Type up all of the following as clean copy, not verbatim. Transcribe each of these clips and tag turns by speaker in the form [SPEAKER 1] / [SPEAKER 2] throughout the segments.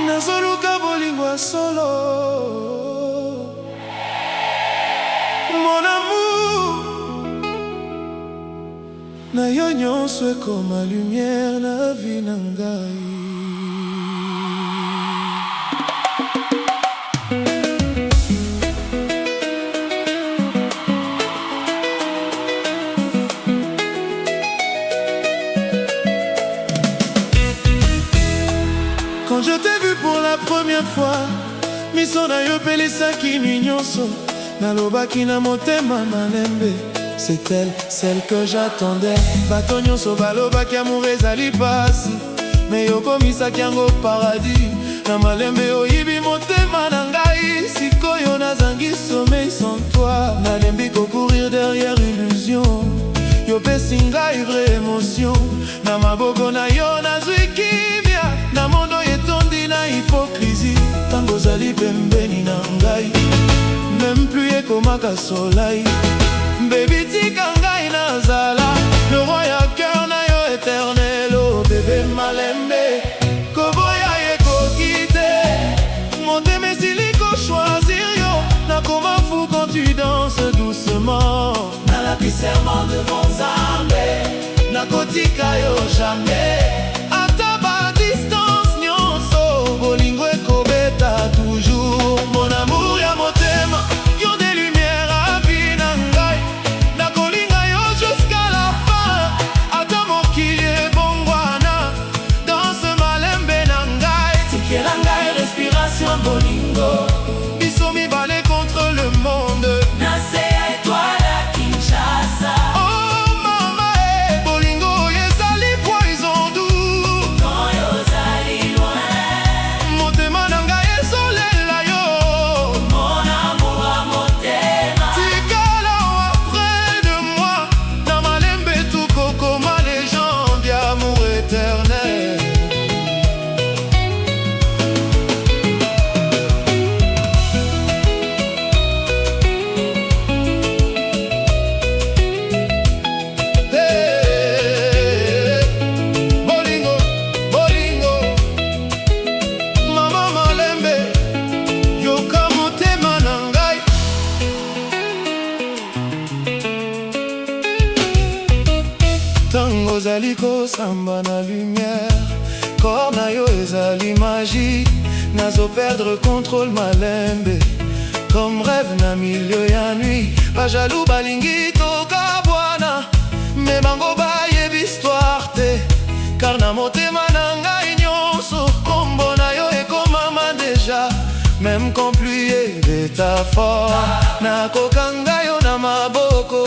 [SPEAKER 1] nazoluka bolingo solo. Mon amour, na yo nyonso ekoma lumière na vie na ngai. Quand je t'ai vu pour la première fois, miso na yo pelisaki nyonso, nalobaki na motema malembe. C'est elle, celle que j'attendais. Bato nyonso balobaki amour ezali pasi, me yo komisaki yango paradis. Na malembe oyibi motema na ngai, sikoyo nazangi sommeil sans toi. Nalembi courir derrière illusion, yo pesi ngai vraie émotion. Na maboko na yo nazwi kimia, na mondo etondi na hypocrisie. Tango ozali pembeni na ngai, même plus ekomaka soleil. Baby tika ngai nazala, le roi ya cœur na yo éternel. Oh bébé malembe, koboya ekoki te. Motema esili choisir yo, nakoma fou quand tu danses doucement. Nalapi serment devant Nzambe, nakotika yo jamais. Ata ba distance nyonso, bolingo ekobeta toujours. Mon amour ya motema, yo des lumières à vie na ngai. Nakolinga yo jusqu'à la fin, ata mokili ebongwana. Danse malembe na ngai, tikela ngai respiration bolingo. Biso mibale contre le monde, nase ya étoile à Kinshasa. Oh mama bolingo ezali poison doux. Quand yo zali loin, motema na ngai ezolela yo. Mon amour à motema, tikala wa près de moi. Na malembe tukokoma légende d'amour éternel. Tango ozali kosamba na lumière, corps na yo ezali magie. Nazo perdre contrôle malembe, comme rêve na milieu ya nuit. Ba jaloux balingi tokabwana, me bango bayebi histoire te. Car na motema na ngai nyonso, kombo na yo ekomama déjà. Même quand pluie ebeta fort, nakokanga yo na maboko.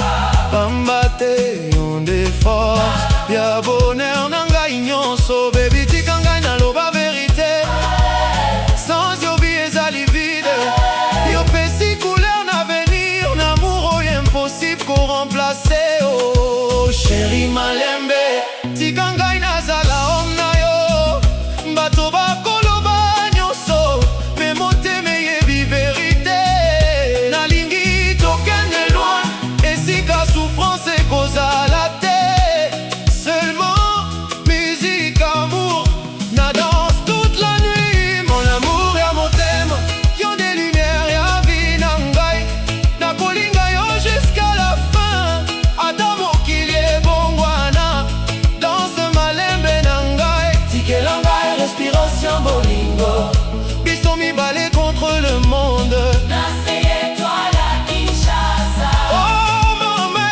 [SPEAKER 1] Pamba te yon de force, ya bonheur na ngai nyonso. Baby tika ngai naloba vérité, sans yo vie ezali vide. Yo pesi couleur na venir, n'amour oyo impossible ko remplacer. Oh chérie malembe, tika ngai nazala homme na yo. Bato bakoloba nyonso, me motema eyebi vérité. Nalingi tokende loin, esika souffrance ekozala te. Seulement musique, amour, na danse toute la nuit. Mon amour ya motema, yo des lumières ya vie na ngai. Nakolinga yo jusqu'à la fin, ata mokili ebongwana. Danse malembe na ngai, tikela ngai respiration bolingo. Biso mibale contre le monde, nase étoile à Kinshasa. Oh mama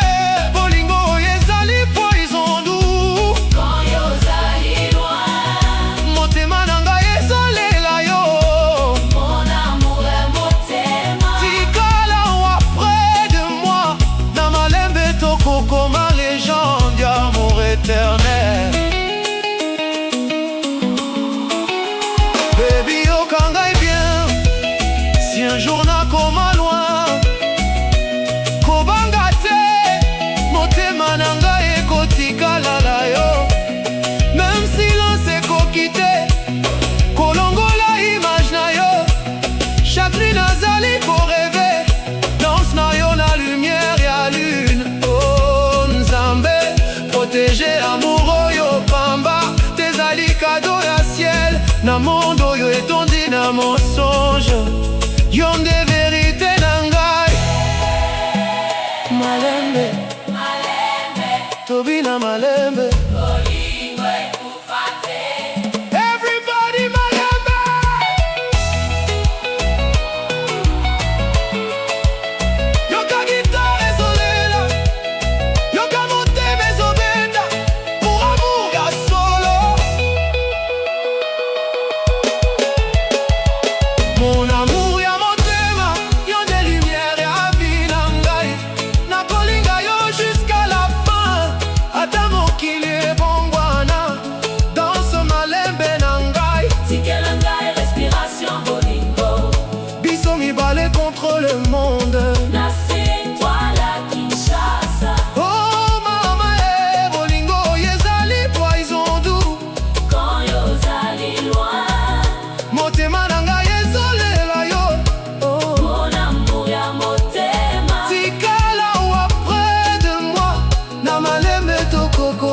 [SPEAKER 1] bolingo ezali poison doux. Quand yo zali loin, motema na ngai ezolela yo. Mon amour est motema, tikala wa près de moi. Na malembe tokokoma légende d'amour éternel.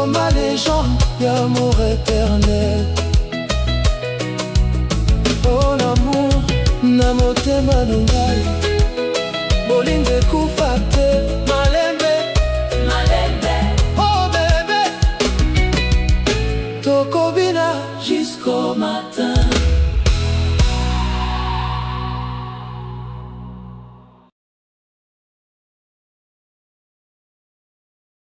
[SPEAKER 1] ma légende, y'a amour éternel.